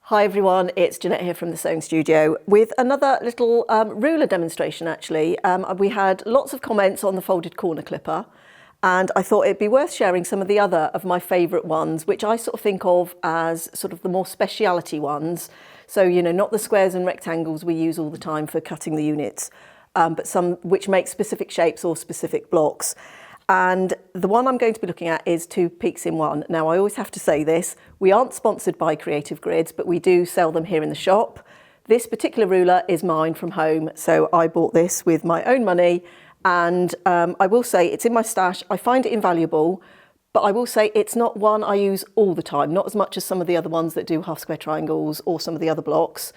Hi everyone, it's Jeanette here from the Sewing Studio with another little ruler demonstration actually. We had lots of comments on the folded corner clipper and I thought it'd be worth sharing some of the other of my favourite ones, which I sort of think of as sort of the more speciality ones. So, you know, not the squares and rectangles we use all the time for cutting the units, but some which make specific shapes or specific blocks. And the one I'm going to be looking at is 2 peaks in 1. Now, I always have to say this, we aren't sponsored by Creative Grids, but we do sell them here in the shop. This particular ruler is mine from home, so I bought this with my own money, and I will say it's in my stash. I find it invaluable, but I will say it's not one I use all the time, not as much as some of the other ones that do half square triangles or some of the other blocks.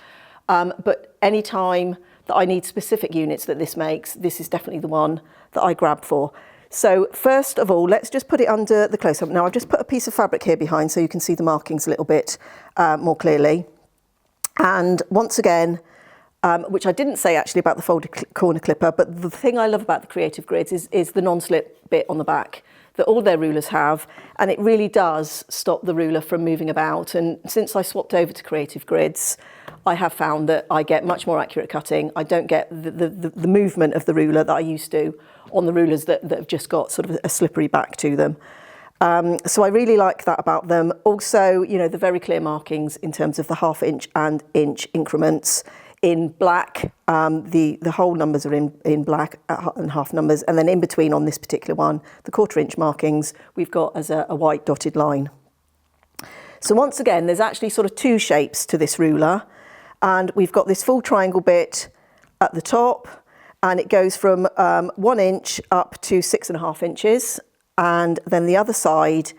But any time that I need specific units that this makes, this is definitely the one that I grab for. So first of all, let's just put it under the close-up. Now I've just put a piece of fabric here behind so you can see the markings a little bit more clearly. And once again, which I didn't say actually about the folded corner clipper, but the thing I love about the Creative Grids is the non-slip bit on the back that all their rulers have, and it really does stop the ruler from moving about. And since I swapped over to Creative Grids, I have found that I get much more accurate cutting. I don't get the movement of the ruler that I used to on the rulers that have just got sort of a slippery back to them. So I really like that about them. Also, you know, the very clear markings in terms of the ½ inch and inch increments in black. The whole numbers are in black and half numbers, and then in between on this particular one, the ½ inch markings we've got as a white dotted line. So once again, there's actually sort of 2 shapes to this ruler, and we've got this full triangle bit at the top, and it goes from 1 inch up to 6½ inches, and then the other side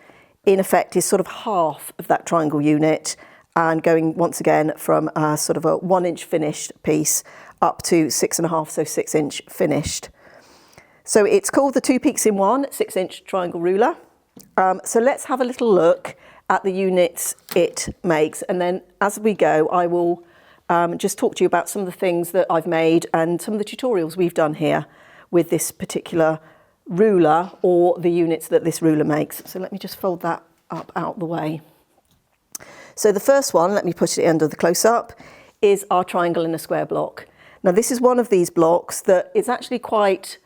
in effect is sort of half of that triangle unit, and going once again from sort of a 1 inch finished piece up to 6½, so 6 inch finished. So it's called the 2 peaks in 1 6 inch triangle ruler. So let's have a little look at the units it makes, and then as we go I will just talk to you about some of the things that I've made and some of the tutorials we've done here with this particular ruler or the units that this ruler makes. So let me just fold that up out the way. So the first one, let me put it under the close-up, is our triangle in a square block. Now this is one of these blocks that is actually quite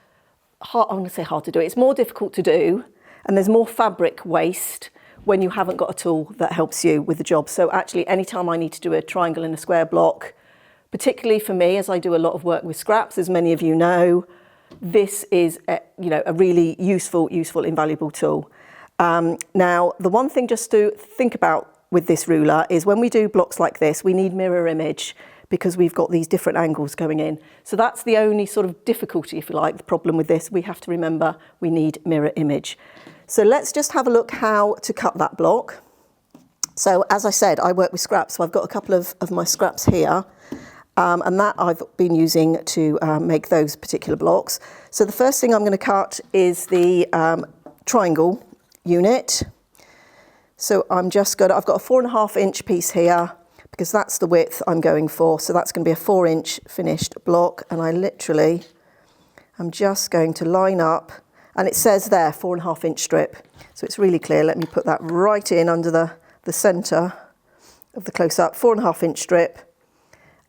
hard, I'm going to say hard to do. It's more difficult to do, and there's more fabric waste when you haven't got a tool that helps you with the job. So actually anytime I need to do a triangle in a square block, particularly for me as I do a lot of work with scraps, as many of you know, this is a really useful, invaluable tool. Now the one thing just to think about with this ruler is when we do blocks like this, we need mirror image because we've got these different angles going in. So that's the only sort of difficulty, if you like, the problem with this. We have to remember we need mirror image. So let's just have a look how to cut that block. So as I said, I work with scraps, so I've got a couple of my scraps here, and that I've been using to make those particular blocks. So the first thing I'm going to cut is the triangle unit. So I've got a 4½ inch piece here because that's the width I'm going for. So that's going to be a 4 inch finished block, and I'm just going to line up. And it says there 4½ inch strip, so it's really clear. Let me put that right in under the centre of the close-up, 4½ inch strip,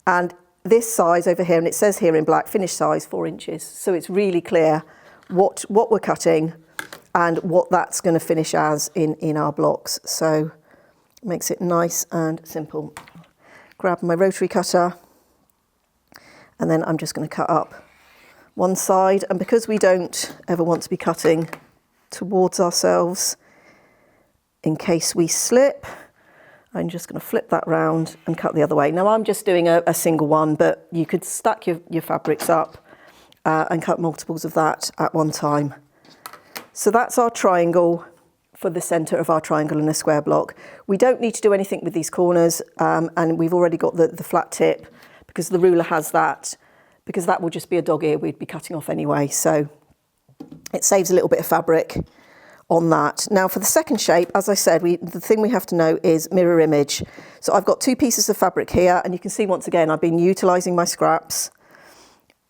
and this size over here, and it says here in black, finished size 4 inches. So it's really clear what we're cutting and what that's going to finish as in our blocks. So it makes it nice and simple. Grab my rotary cutter, and then I'm just going to cut up one side, and because we don't ever want to be cutting towards ourselves in case we slip, I'm just going to flip that round and cut the other way. Now I'm just doing a single one, but you could stack your fabrics up and cut multiples of that at one time. So that's our triangle for the centre of our triangle in a square block. We don't need to do anything with these corners, and we've already got the flat tip because the ruler has that, because that will just be a dog ear we'd be cutting off anyway. So it saves a little bit of fabric on that. Now for the second shape, as I said, the thing we have to know is mirror image. So I've got 2 pieces of fabric here, and you can see once again I've been utilising my scraps,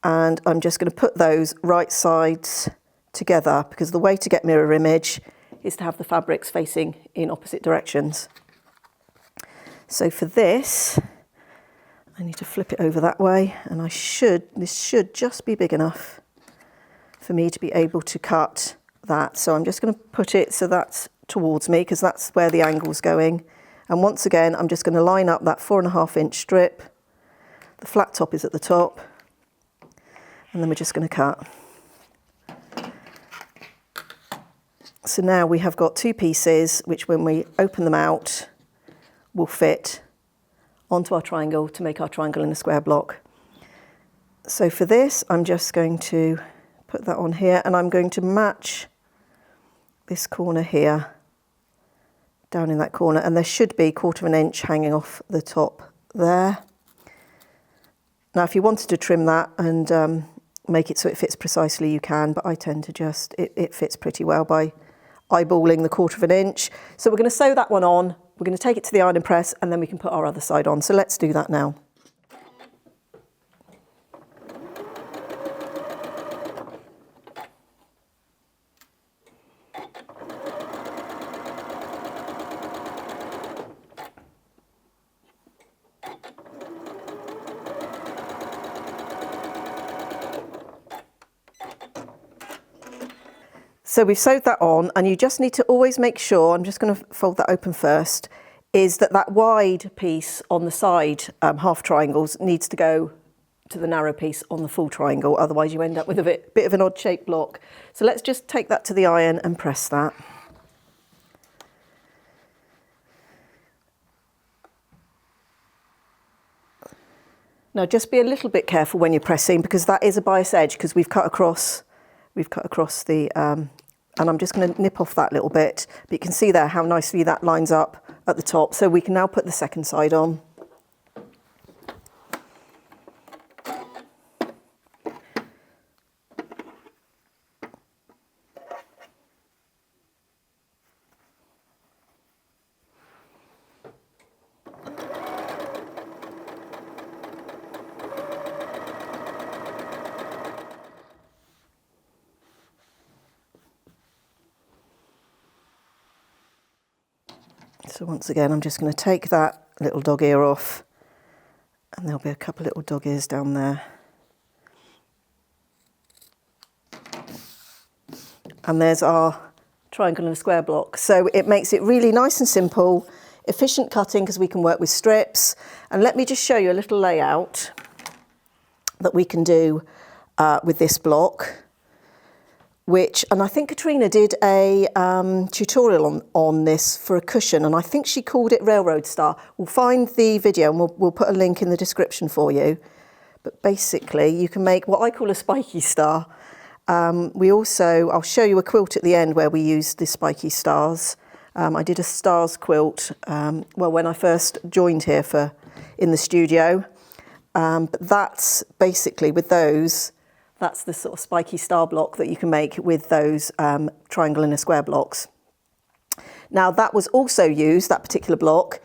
and I'm just going to put those right sides together because the way to get mirror image is to have the fabrics facing in opposite directions. So for this, I need to flip it over that way, and this should just be big enough for me to be able to cut that. So I'm just going to put it so that's towards me, because that's where the angle's going. And once again, I'm just going to line up that 4.5 inch strip. The flat top is at the top, and then we're just going to cut. So now we have got two pieces, which when we open them out, will fit onto our triangle to make our triangle in a square block. So for this, I'm just going to put that on here, and I'm going to match this corner here down in that corner, and there should be 1/4 inch hanging off the top there. Now if you wanted to trim that and make it so it fits precisely, you can, but I tend to just, it fits pretty well by eyeballing the 1/4 inch. So we're going to sew that one on, we're going to take it to the ironing press, and then we can put our other side on. So let's do that now. So we've sewed that on, and you just need to always make sure, I'm just going to fold that open first, is that that wide piece on the side half triangles needs to go to the narrow piece on the full triangle, otherwise you end up with a bit of an odd shaped block. So let's just take that to the iron and press that. Now just be a little bit careful when you're pressing, because that is a bias edge, because we've cut across the, and I'm just going to nip off that little bit, but you can see there how nicely that lines up at the top. So we can now put the second side on. So once again, I'm just going to take that little dog ear off, and there'll be a couple little dog ears down there. And there's our triangle and a square block. So it makes it really nice and simple, efficient cutting, because we can work with strips. And let me just show you a little layout that we can do with this block. And I think Katrina did a tutorial on this for a cushion, and I think she called it Railroad Star. We'll find the video and we'll put a link in the description for you. But basically you can make what I call a spiky star. I'll show you a quilt at the end where we used the spiky stars. I did a stars quilt, when I first joined here in the studio. But that's basically with those, that's the sort of spiky star block that you can make with those triangle and a square blocks. Now that was also used, that particular block,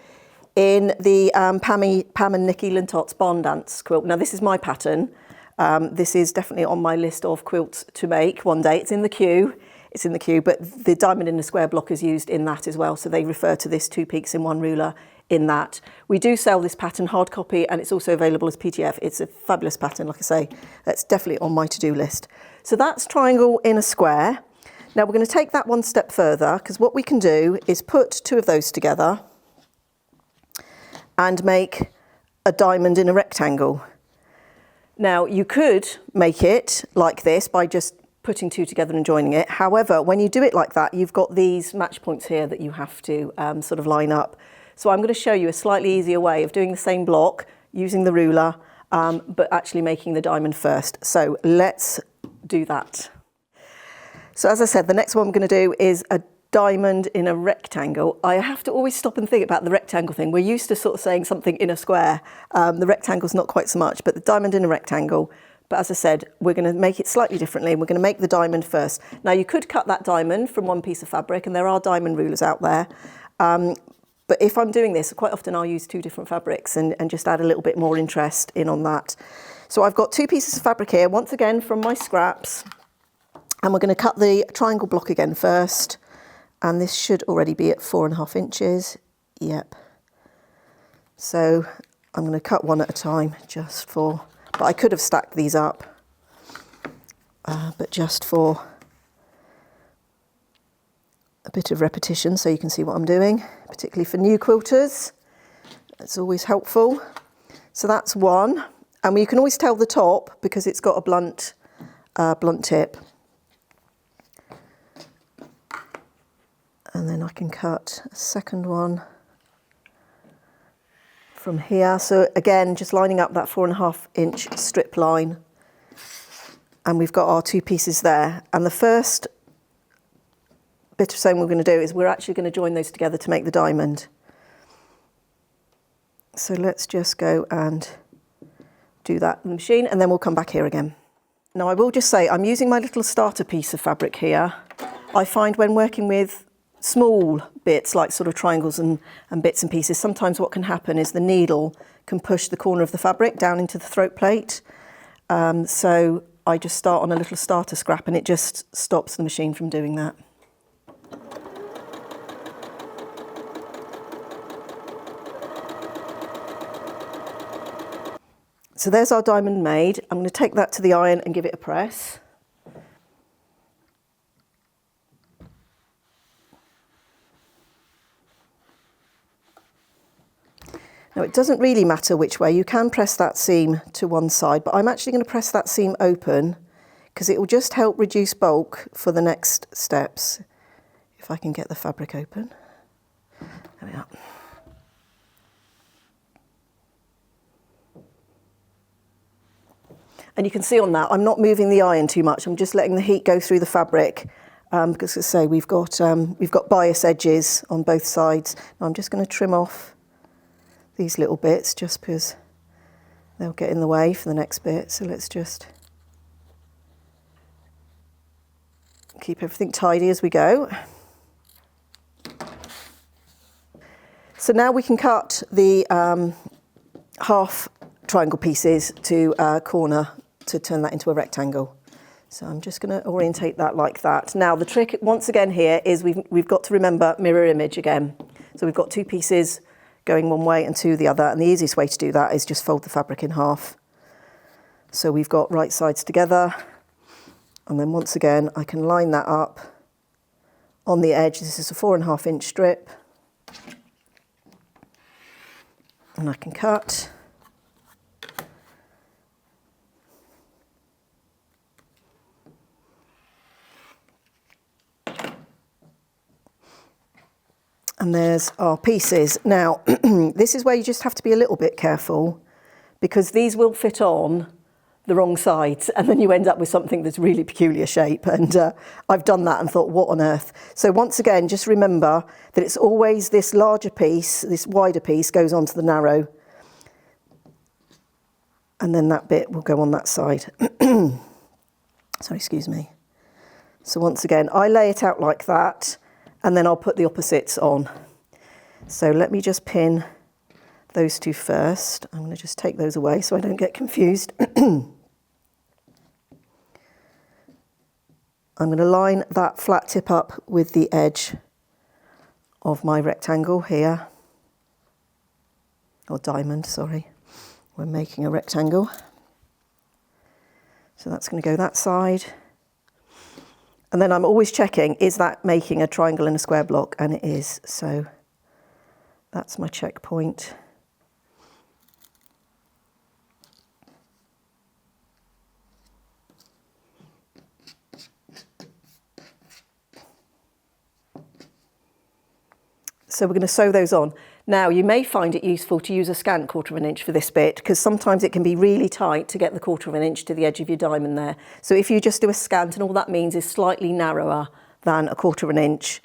in the Pam and Nikki Lintot's Barn Dance quilt. Now this is my pattern. This is definitely on my list of quilts to make one day. It's in the queue, but the diamond in a square block is used in that as well. So they refer to this 2 peaks in 1 ruler in that. We do sell this pattern hard copy, and it's also available as PDF. It's a fabulous pattern, like I say. That's definitely on my to-do list. So that's triangle in a square. Now we're going to take that one step further, because what we can do is put 2 of those together and make a diamond in a rectangle. Now you could make it like this by just putting 2 together and joining it. However, when you do it like that, you've got these match points here that you have to sort of line up. So I'm going to show you a slightly easier way of doing the same block using the ruler, but actually making the diamond first. So let's do that. So as I said, the next one we're going to do is a diamond in a rectangle. I have to always stop and think about the rectangle thing. We're used to sort of saying something in a square. The rectangle's not quite so much, but the diamond in a rectangle. But as I said, we're going to make it slightly differently. We're going to make the diamond first. Now you could cut that diamond from 1 piece of fabric, and there are diamond rulers out there. But if I'm doing this, quite often I'll use 2 different fabrics and just add a little bit more interest in on that. So I've got 2 pieces of fabric here, once again from my scraps. And we're going to cut the triangle block again first. And this should already be at 4.5 inches. Yep. So I'm going to cut one at a time but I could have stacked these up, but just for a bit of repetition so you can see what I'm doing, particularly for new quilters. It's always helpful. So that's one, and you can always tell the top because it's got a blunt tip. And then I can cut a second one from here. So again, just lining up that 4.5 inch strip line. And we've got our 2 pieces there. And the first bit of sewing we're going to do is we're actually going to join those together to make the diamond. So let's just go and do that in the machine, and then we'll come back here again. Now I will just say I'm using my little starter piece of fabric here. I find when working with small bits like sort of triangles and bits and pieces, sometimes what can happen is the needle can push the corner of the fabric down into the throat plate. So I just start on a little starter scrap and it just stops the machine from doing that. So there's our diamond made. I'm going to take that to the iron and give it a press. Now it doesn't really matter which way. You can press that seam to one side, but I'm actually going to press that seam open because it will just help reduce bulk for the next steps. If I can get the fabric open. There we are. And you can see on that, I'm not moving the iron too much. I'm just letting the heat go through the fabric. Because as I say, we've got bias edges on both sides. Now I'm just going to trim off these little bits just because they'll get in the way for the next bit. So let's just keep everything tidy as we go. So now we can cut the half triangle pieces to a corner to turn that into a rectangle. So I'm just going to orientate that like that. Now the trick once again here is we've got to remember mirror image again. So we've got 2 pieces going one way and 2 the other, and the easiest way to do that is just fold the fabric in half. So we've got right sides together, and then once again I can line that up on the edge. This is a 4.5 inch strip, and I can cut. And there's our pieces. Now, this is where you just have to be a little bit careful because these will fit on the wrong sides and then you end up with something that's really peculiar shape. And I've done that and thought, what on earth? So once again, just remember that it's always this larger piece, this wider piece goes onto the narrow. And then that bit will go on that side. Sorry, excuse me. So once again, I lay it out like that. And then I'll put the opposites on. So let me just pin those 2 first. I'm going to just take those away so I don't get confused. I'm going to line that flat tip up with the edge of my rectangle here. Or diamond, sorry. We're making a rectangle. So that's going to go that side. And then I'm always checking, is that making a triangle and a square block? And it is. So that's my checkpoint. So we're going to sew those on. Now you may find it useful to use a scant 1/4 inch for this bit because sometimes it can be really tight to get the 1/4 inch to the edge of your diamond there. So if you just do a scant, and all that means is slightly narrower than a 1/4 inch,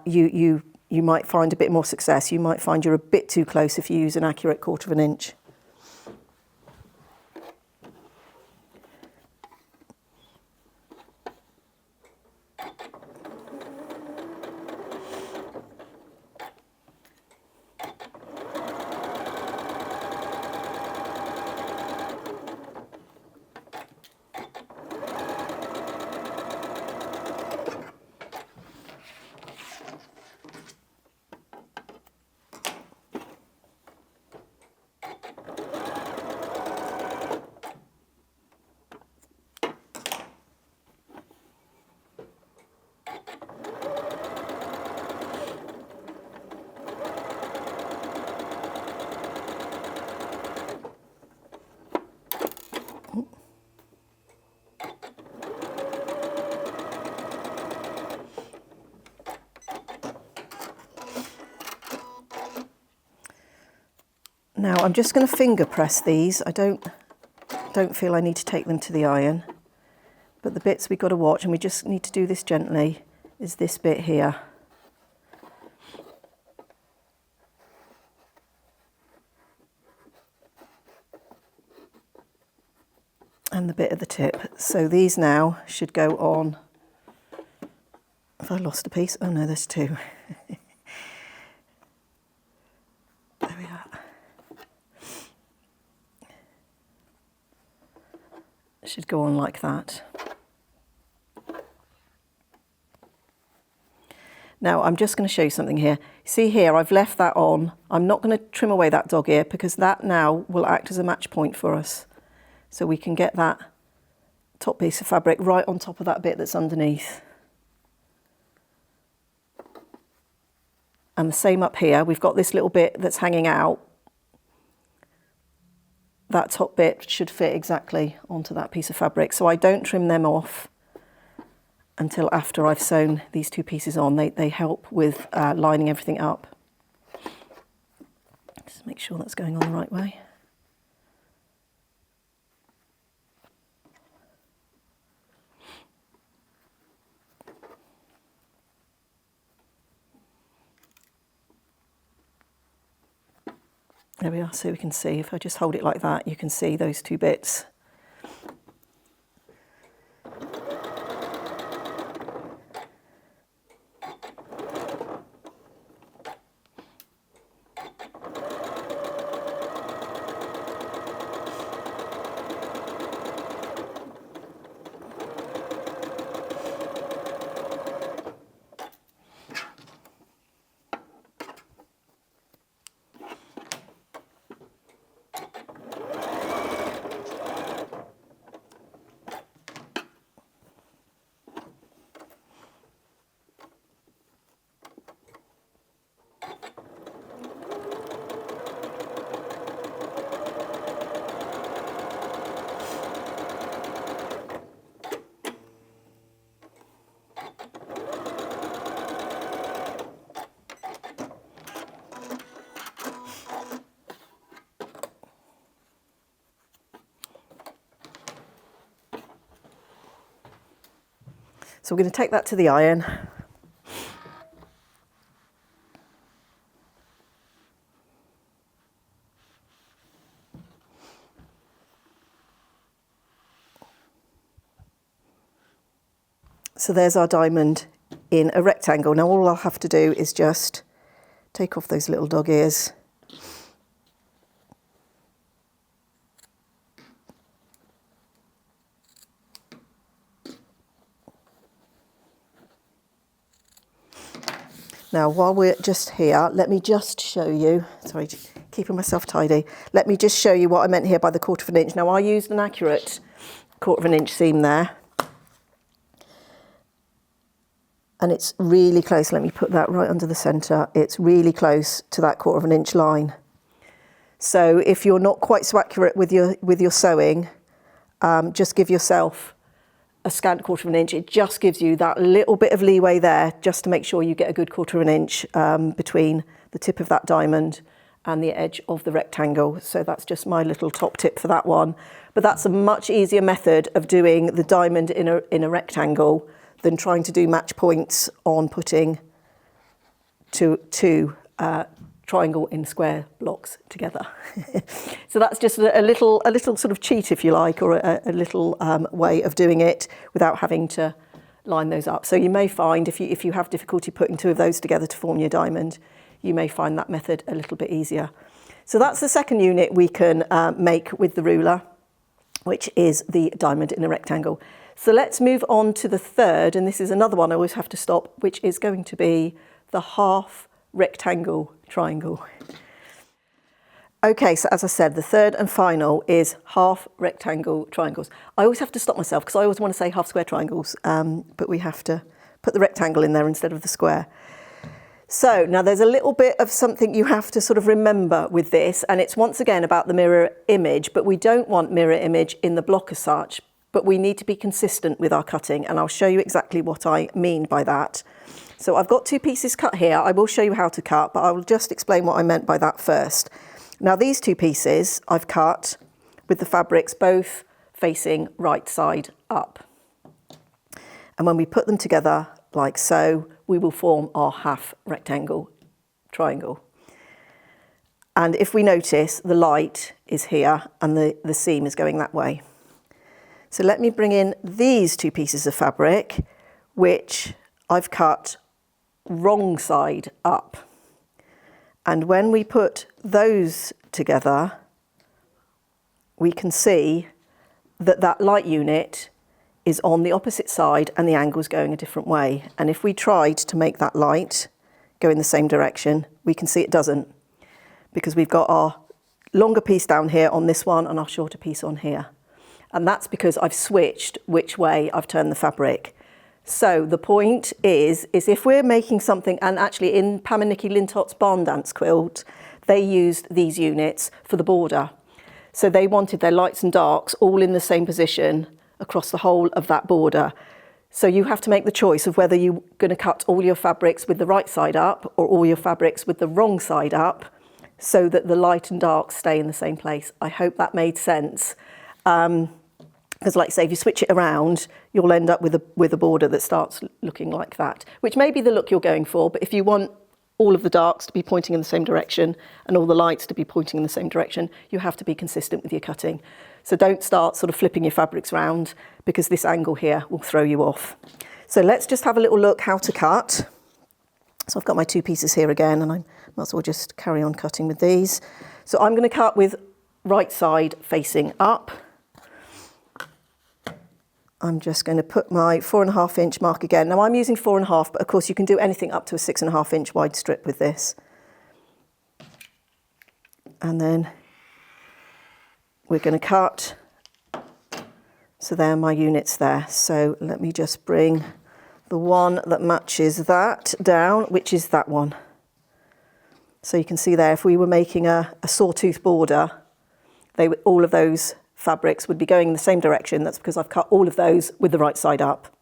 you might find a bit more success. You might find you're a bit too close if you use an accurate 1/4 inch. Now I'm just going to finger press these. I don't feel I need to take them to the iron, but the bits we've got to watch, and we just need to do this gently, is this bit here. And the bit at the tip. So these now should go on. Have I lost a piece? Oh no, there's two. There we are. Should go on like that. Now I'm just going to show you something here. See here, I've left that on. I'm not going to trim away that dog ear because that now will act as a match point for us. So we can get that top piece of fabric right on top of that bit that's underneath. And the same up here, we've got this little bit that's hanging out. That top bit should fit exactly onto that piece of fabric. So I don't trim them off until after I've sewn these two pieces on. They help with lining everything up. Just make sure that's going on the right way. There we are, so we can see, if I just hold it like that, you can see those two bits. So we're going to take that to the iron. So there's our diamond in a rectangle. Now all I'll have to do is just take off those little dog ears. Now, while we're just here, let me just show you, sorry, keeping myself tidy. Let me just show you what I meant here by the 1/4 inch. Now, I used an accurate 1/4 inch seam there. And it's really close. Let me put that right under the centre. It's really close to that 1/4 inch line. So if you're not quite so accurate with your sewing, just give yourself a scant 1/4 inch. It just gives you that little bit of leeway there just to make sure you get a good 1/4 inch between the tip of that diamond and the edge of the rectangle. So that's just my little top tip for that one. But that's a much easier method of doing the diamond in a rectangle than trying to do match points on putting two triangle in square blocks together. So that's just a little sort of cheat, if you like, or a little way of doing it without having to line those up. So you may find if you have difficulty putting two of those together to form your diamond, you may find that method a little bit easier. So that's the second unit we can make with the ruler, which is the diamond in a rectangle. So let's move on to the third, and this is another one I always have to stop, which is going to be the half rectangle triangle. Okay, so as I said, the third and final is half rectangle triangles. I always have to stop myself because I always want to say half square triangles, but we have to put the rectangle in there instead of the square. So now there's a little bit of something you have to sort of remember with this, and it's once again about the mirror image, but we don't want mirror image in the block as such, but we need to be consistent with our cutting, and I'll show you exactly what I mean by that. So I've got two pieces cut here. I will show you how to cut, but I will just explain what I meant by that first. Now these two pieces I've cut with the fabrics both facing right side up. And when we put them together like so, we will form our half rectangle triangle. And if we notice, the light is here and the seam is going that way. So let me bring in these two pieces of fabric, which I've cut wrong side up. And when we put those together, we can see that that light unit is on the opposite side and the angle's going a different way. And if we tried to make that light go in the same direction, we can see it doesn't, because we've got our longer piece down here on this one and our shorter piece on here. And that's because I've switched which way I've turned the fabric. So the point is if we're making something, and actually in Pam and Nikki Lintot's barn dance quilt, they used these units for the border. So they wanted their lights and darks all in the same position across the whole of that border. So you have to make the choice of whether you're going to cut all your fabrics with the right side up or all your fabrics with the wrong side up, so that the light and dark stay in the same place. I hope that made sense. Because like I say, if you switch it around, you'll end up with a border that starts looking like that, which may be the look you're going for, but if you want all of the darks to be pointing in the same direction and all the lights to be pointing in the same direction, you have to be consistent with your cutting. So don't start sort of flipping your fabrics around, because this angle here will throw you off. So let's just have a little look how to cut. So I've got my two pieces here again, and I might as well just carry on cutting with these. So I'm going to cut with right side facing up. I'm just going to put my 4.5 inch mark again. Now I'm using 4.5, but of course you can do anything up to a 6.5 inch wide strip with this. And then we're going to cut. So there are my units there. So let me just bring the one that matches that down, which is that one. So you can see there, if we were making a sawtooth border, all of those fabrics would be going in the same direction. That's because I've cut all of those with the right side up.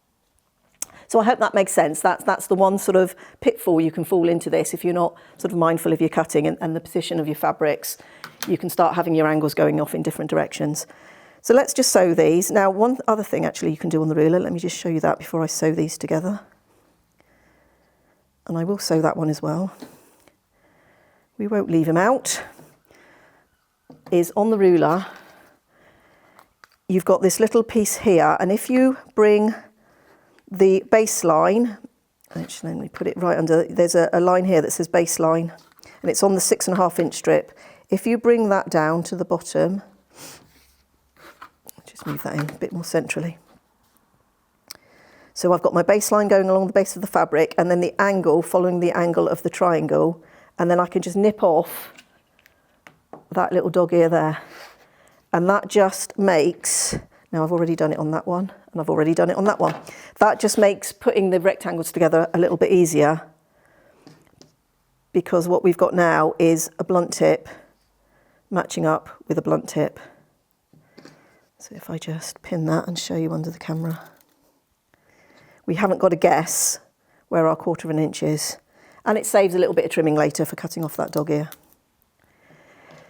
So I hope that makes sense. That's the one sort of pitfall you can fall into this if you're not sort of mindful of your cutting and the position of your fabrics. You can start having your angles going off in different directions. So let's just sew these. Now, one other thing actually you can do on the ruler, let me just show you that before I sew these together. And I will sew that one as well. We won't leave them out. Is on the ruler, you've got this little piece here, and if you bring the baseline, actually let me put it right under, there's a line here that says baseline, and it's on the 6.5 inch strip. If you bring that down to the bottom, just move that in a bit more centrally. So I've got my baseline going along the base of the fabric, and then the angle following the angle of the triangle, and then I can just nip off that little dog ear there. And that just makes, now I've already done it on that one, and I've already done it on that one. That just makes putting the rectangles together a little bit easier, because what we've got now is a blunt tip matching up with a blunt tip. So if I just pin that and show you under the camera, we haven't got to guess where our 1/4 inch is, and it saves a little bit of trimming later for cutting off that dog ear.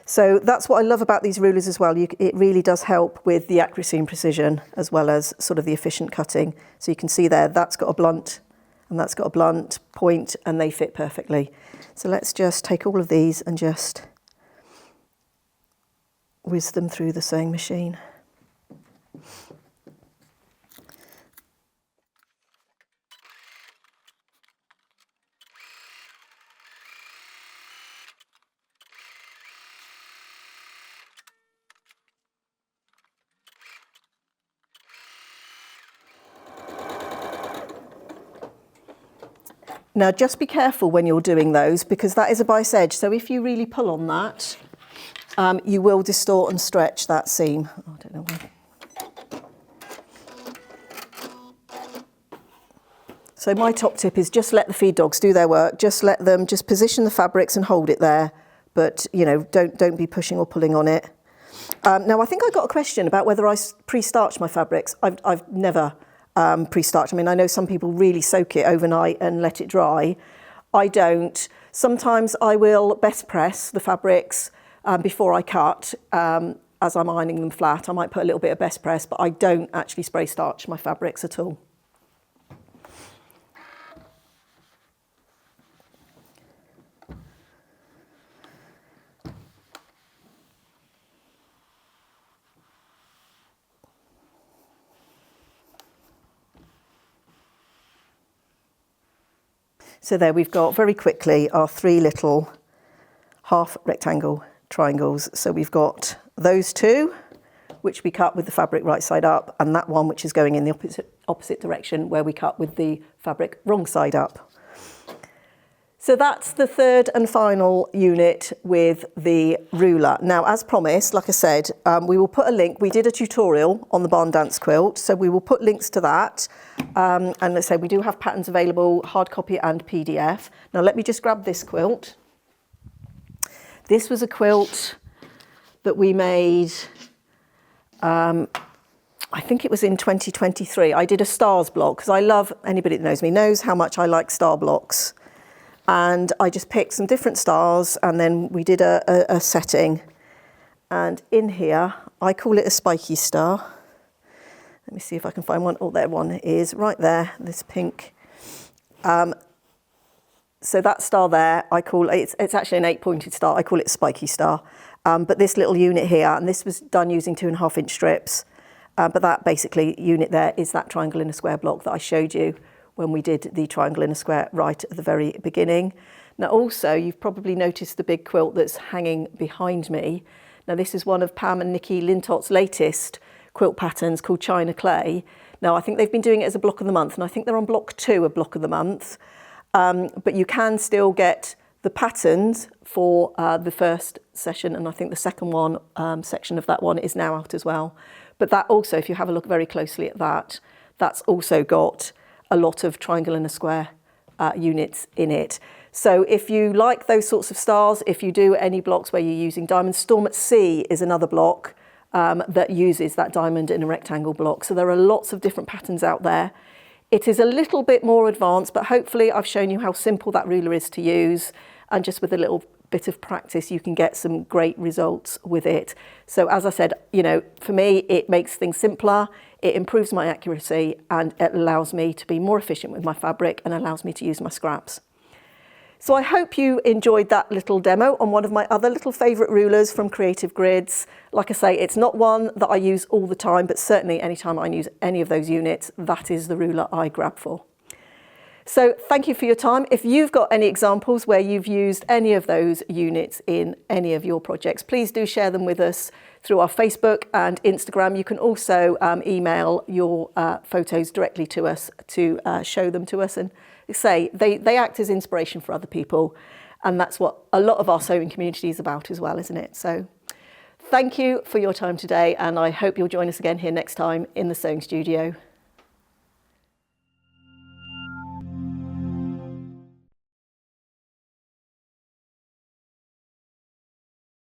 So that's what I love about these rulers as well. It really does help with the accuracy and precision, as well as sort of the efficient cutting. So you can see there, that's got a blunt and that's got a blunt point, and they fit perfectly. So let's just take all of these and just whiz them through the sewing machine. Now just be careful when you're doing those, because that is a bias edge. So if you really pull on that, you will distort and stretch that seam. Oh, I don't know why. So my top tip is just let the feed dogs do their work. Just let them just position the fabrics and hold it there. But you know, don't be pushing or pulling on it. Now I think I got a question about whether I pre-starch my fabrics. I've never pre-starch. I mean, I know some people really soak it overnight and let it dry. I don't. Sometimes I will best press the fabrics before I cut. As I'm ironing them flat, I might put a little bit of best press, but I don't actually spray starch my fabrics at all. So there we've got, very quickly, our 3 little half rectangle triangles. So we've got those 2, which we cut with the fabric right side up, and that one which is going in the opposite direction, where we cut with the fabric wrong side up. So that's the 3rd and final unit with the ruler. Now, as promised, like I said, we will put a link. We did a tutorial on the barn dance quilt, so we will put links to that. And let's say we do have patterns available, hard copy and PDF. Now, let me just grab this quilt. This was a quilt that we made, I think it was in 2023. I did a stars block, because I love, anybody that knows me knows how much I like star blocks. And I just picked some different stars, and then we did a setting. And in here, I call it a spiky star. Let me see if I can find one. Oh, there one is, right there, this pink. So that star there, I call it, it's actually an 8-pointed star. I call it a spiky star. But this little unit here, and this was done using 2.5-inch strips. But that basically unit there is that triangle in a square block that I showed you when we did the triangle in a square right at the very beginning. Now also, you've probably noticed the big quilt that's hanging behind me. Now this is one of Pam and Nikki Lintot's latest quilt patterns called China Clay. Now I think they've been doing it as a block of the month, and I think they're on block 2 of block of the month. But you can still get the patterns for the first session, and I think the second one, section of that one is now out as well. But that also, if you have a look very closely at that, that's also got a lot of triangle and a square units in it. So if you like those sorts of stars, if you do any blocks where you're using diamonds, Storm at Sea is another block that uses that diamond in a rectangle block. So there are lots of different patterns out there. It is a little bit more advanced, but hopefully I've shown you how simple that ruler is to use, and just with a little bit of practice you can get some great results with it. So as I said, you know, for me it makes things simpler, it improves my accuracy, and it allows me to be more efficient with my fabric and allows me to use my scraps. So I hope you enjoyed that little demo on one of my other little favourite rulers from Creative Grids. Like I say, it's not one that I use all the time, but certainly anytime I use any of those units, that is the ruler I grab for. So thank you for your time. If you've got any examples where you've used any of those units in any of your projects, please do share them with us through our Facebook and Instagram. You can also email your photos directly to us to show them to us, and say they act as inspiration for other people, and that's what a lot of our sewing community is about as well, isn't it? So thank you for your time today, and I hope you'll join us again here next time in the Sewing Studio.